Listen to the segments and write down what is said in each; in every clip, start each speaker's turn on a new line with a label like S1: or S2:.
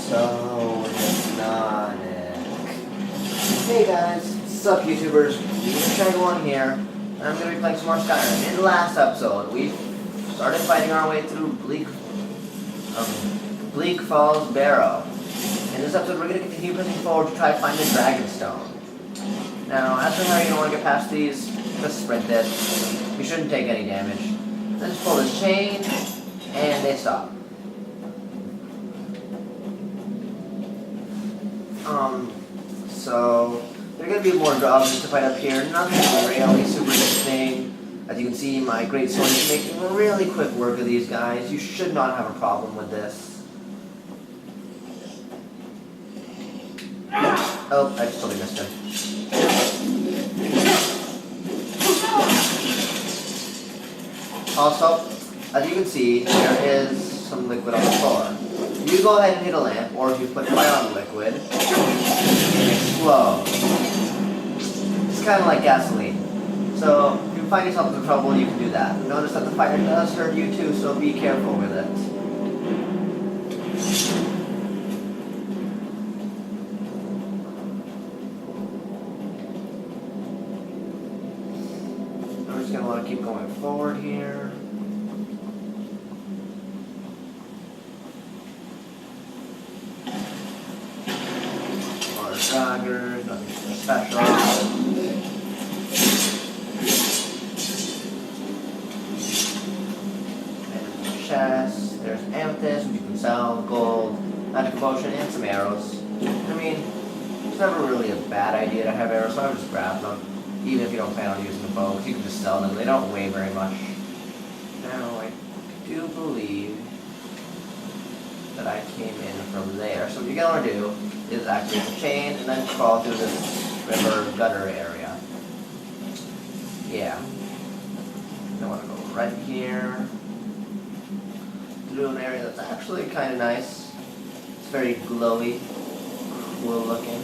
S1: So hypnotic. Hey guys, what's up YouTubers? Channel1 here, and I'm going to be playing some more Skyrim. In the last episode, we started fighting our way through Bleak Falls Barrow. In this episode, we're going to continue pushing forward to try to find the Dragonstone. Now, as for how you don't want to get past these, just sprint it. You shouldn't take any damage. Then just pull this chain, and they stop. So there are going to be more jobs to fight up here. Nothing really super interesting. As you can see, my great sword is making really quick work of these guys. You should not have a problem with this. Oh, I just totally missed him. Also, as you can see, there is some liquid on the floor. You go ahead and hit a lamp, or if you put fire on the liquid, it explodes. It's kind of like gasoline. So, if you find yourself in trouble, you can do that. Notice that the fire does hurt you too, so be careful with it. I'm just going to want to keep going forward here. Joggers, nothing special. And chest, there's amethyst, which you can sell, gold, magic potion, and some arrows. I mean, it's never really a bad idea to have arrows, so I would just grab them. Even if you don't plan on using the bow, you can just sell them. They don't weigh very much. Now, I do believe that I came in from there. So what you're going to do is activate the chain and then crawl through this river gutter area. Yeah. I want to go right here through an area that's actually kind of nice. It's very glowy, cool looking.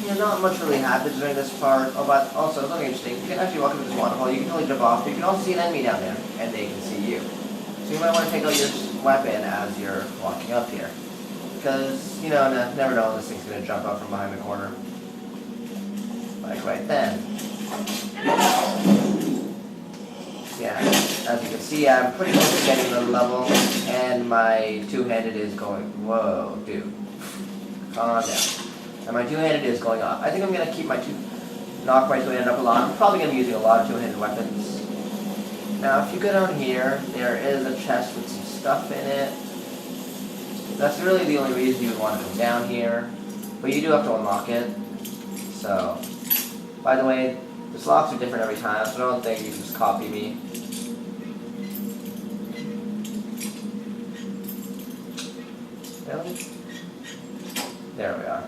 S1: Yeah, not much really happens during this part. Oh, but also something interesting. You can actually walk into this waterfall. You can totally jump off. You can also see an enemy down there, and they can see you. So you might want to take out your weapon as you're walking up here. Because, you know, never know when this thing's going to jump out from behind the corner. Like right then. Yeah, as you can see, I'm pretty close to getting the level, and my two-handed is going, whoa, dude. Calm down. And my two-handed is going off. I think I'm going to keep knock my two-handed up a lot. I'm probably going to be using a lot of two-handed weapons. Now, if you go down here, there is a chest with some stuff in it. That's really the only reason you would want to come down here. But you do have to unlock it. So, by the way, the locks are different every time, so I don't think you can just copy me. Really? There we are.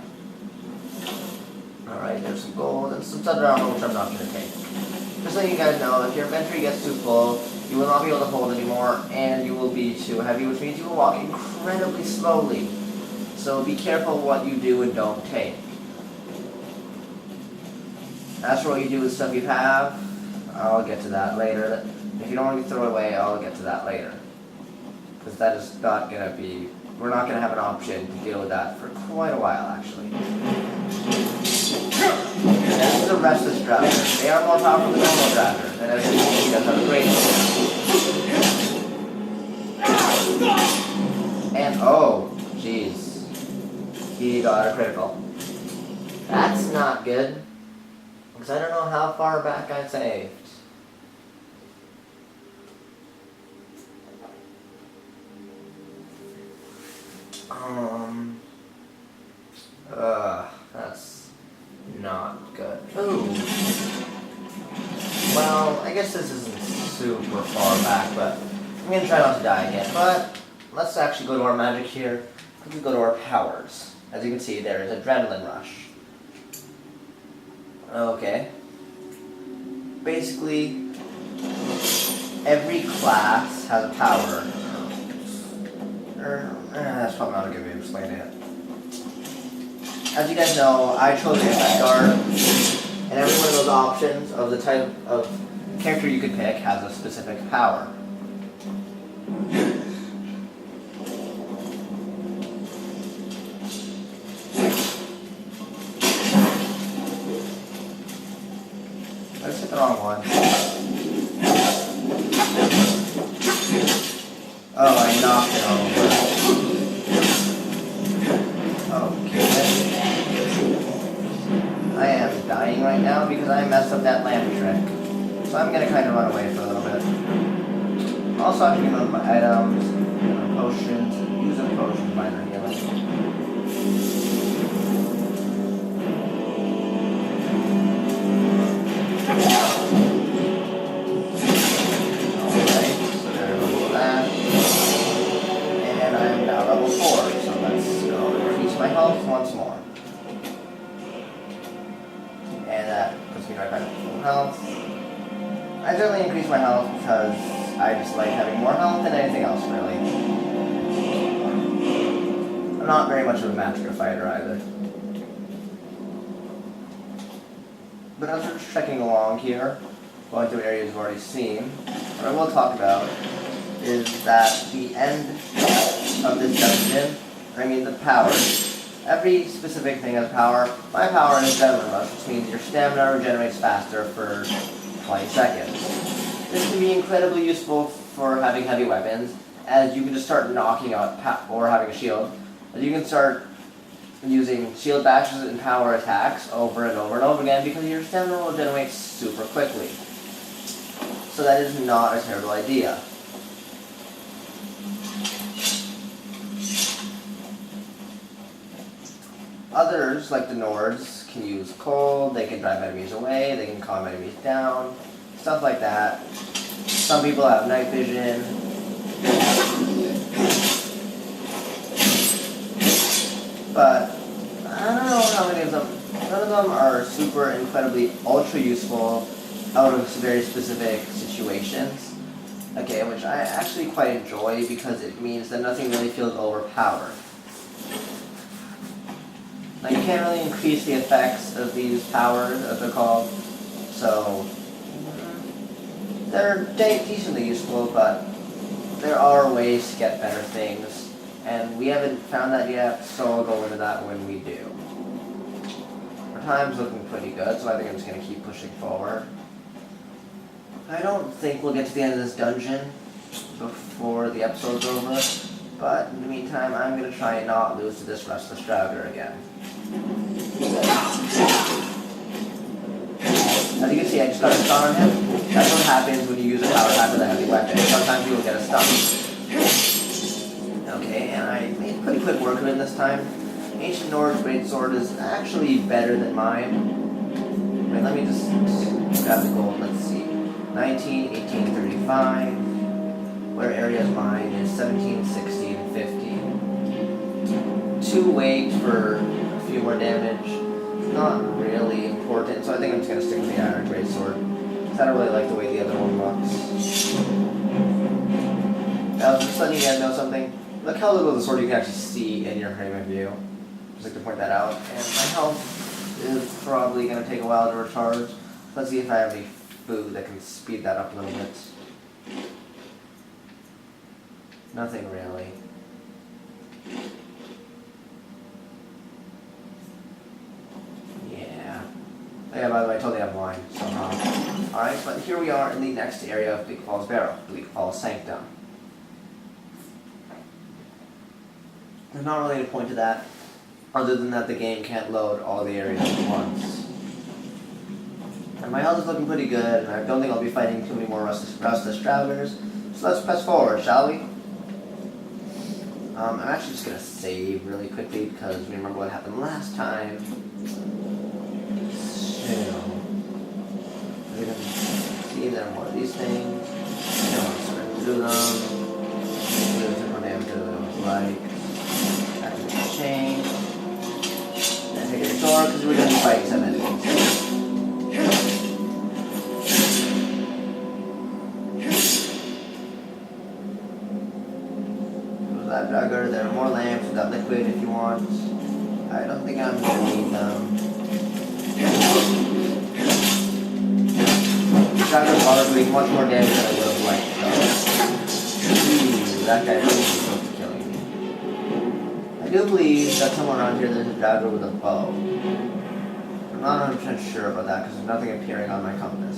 S1: Alright, there's some gold and some other armor, which I'm not going to take. Just letting you guys know, if your inventory gets too full, you will not be able to hold anymore, and you will be too heavy, which means you will walk incredibly slowly. So be careful what you do and don't take. As for what you do with stuff you have, I'll get to that later. If you don't want to throw it away, I'll get to that later. Because that is not going to be... We're not going to have an option to deal with that for quite a while, actually. This is a restless drafter. They are more powerful than normal drafters, and as you can see, he does have a great sword. And oh, jeez, he got a critical. That's not good, because I don't know how far back I saved. That's not good. Ooh. Well, I guess this isn't super far back, but I'm going to try not to die again. But let's actually go to our magic here. Let's go to our powers. As you can see, there is Adrenaline Rush. Okay. Basically, every class has a power. That's probably not a good way to explain it. As you guys know, I chose Guard, and every one of those options of the type of character you could pick has a specific power. the wrong one. Oh, I knocked it over. Okay. I am dying right now because I messed up that lamp trick. So I'm gonna kind of run away for a little bit. Also, I can remove my items, potions, use a potion minor healing. Alright, so there's level that. And I'm now level 4, so let's go increase my health once more. And that puts me right back to full health. I generally increase my health because I just like having more health than anything else, really. I'm not very much of a magic fighter either. But as we're trekking along here, going through areas we've already seen, what I will talk about is that the end of this dungeon, the powers. Every specific thing has power. My power is Adrenaline Rush, which means your stamina regenerates faster for 20 seconds. This can be incredibly useful for having heavy weapons, as you can just start knocking out, or having a shield, as you can start using shield bashes and power attacks over and over and over again because your stamina will regenerate super quickly. So that is not a terrible idea. Others, like the Nords, can use cold, they can drive enemies away, they can calm enemies down, stuff like that. Some people have night vision. But I don't know how many of them. None of them are super incredibly ultra useful out of very specific situations. Okay, which I actually quite enjoy because it means that nothing really feels overpowered. Now you can't really increase the effects of these powers, as they're called, so they're decently useful, but there are ways to get better things, and we haven't found that yet, so I'll go into that when we do. Our time's looking pretty good, so I think I'm just going to keep pushing forward. I don't think we'll get to the end of this dungeon before the episode's over, but in the meantime, I'm going to try and not lose to this Restless Drowger again. As you can see, I just got a stun on him. That's what happens when you use a power attack with a heavy weapon. Sometimes you will get a stun. Okay, and I made pretty quick work of it this time. Ancient Nord's Greatsword is actually better than mine. Wait, let me just grab the gold. Let's see. 19, 18, 35. Where area is mine is 17, 16, 15. 2 weight for a few more damage. Not really important, so I think I'm just going to stick with the Iron Greatsword. I don't really like the way the other one looks. Now, just letting you guys know something. Look how little of the sword you can actually see in your frame of view. Just like to point that out. And my health is probably going to take a while to recharge. Let's see if I have any food that can speed that up a little bit. Nothing really. Yeah, by the way, I totally have wine somehow. Alright, but here we are in the next area of Bleak Falls Barrow, Bleak Falls Sanctum. There's not really a point to that, other than that the game can't load all the areas at once. And my health is looking pretty good, and I don't think I'll be fighting too many more Restless Drowgers. So let's press forward, shall we? I'm actually just going to save really quickly, because we remember what happened last time. We're going to see there are more of these things. I don't want to sort of do them. Maybe take more damage than it looks like. Activate the chain. Then take a sword because we're going to be fighting some enemies. There's that dagger. There are more lamps with that liquid if you want. I don't think I'm going to need them. Dagger's are doing much more damage than I would have liked, though. That guy is really close to killing me. I do believe that somewhere around here there's a dagger with a bow. I'm not 100% sure about that because there's nothing appearing on my compass.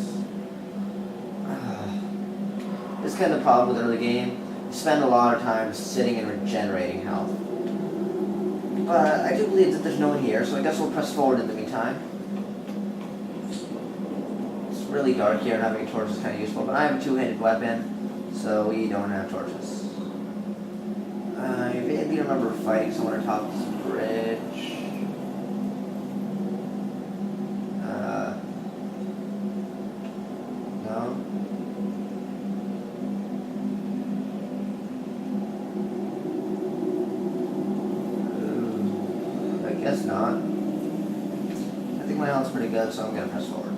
S1: This is kind of the problem with early game. You spend a lot of time sitting and regenerating health. But I do believe that there's no one here, so I guess we'll press forward in the meantime. It's really dark here, and having a torch is kind of useful, but I have a two-handed weapon, so we don't have torches. I vaguely remember fighting someone atop this bridge. No? I guess not. I think my health's pretty good, so I'm gonna press forward.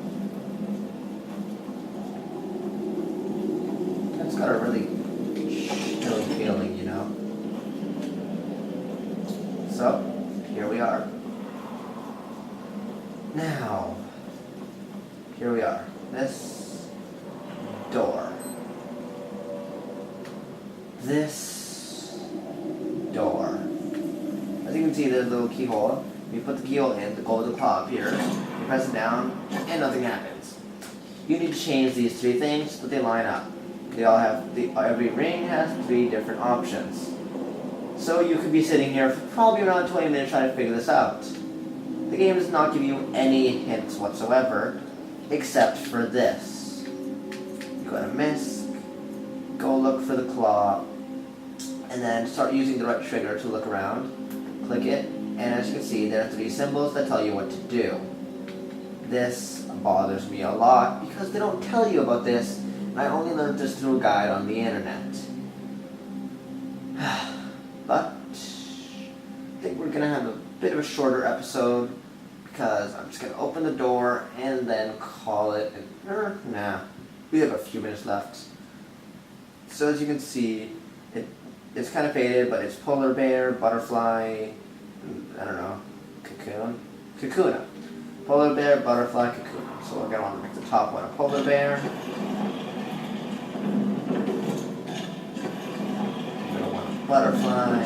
S1: It's got a really chilly feeling, you know? So, here we are. Now, here we are. This door. This door. As you can see, there's a little keyhole. You put the keyhole in, the golden claw appears. You press it down, and nothing happens. You need to change these three things so that they line up. They all have every ring has 3 different options. So you could be sitting here for probably around 20 minutes trying to figure this out. The game does not give you any hints whatsoever, except for this. You go to Misc, go look for the claw, and then start using the right trigger to look around. Click it, and as you can see, there are 3 symbols that tell you what to do. This bothers me a lot because they don't tell you about this, and I only learned this through a guide on the internet. But I think we're gonna have a bit of a shorter episode because I'm just gonna open the door and then call it. Nah, we have a few minutes left. So as you can see, it's kind of faded, but it's polar bear, butterfly, I don't know, Kakuna. Polar bear, butterfly, Kakuna. So we're gonna want to make the top one a polar bear. Butterfly,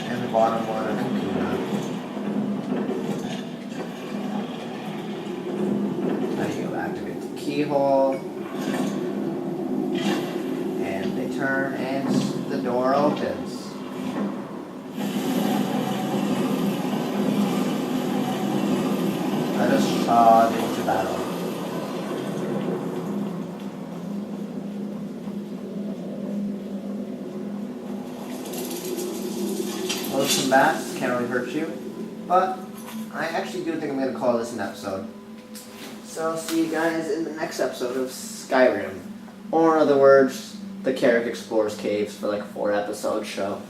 S1: and the bottom one a Kakuna. Now you activate the keyhole, and they turn, and the door opens. Let us charge into battle. Close combats can't really hurt you, but I actually do think I'm going to call this an episode. So I'll see you guys in the next episode of Skyrim, or in other words, the Carrick Explores Caves for like a 4-episode show.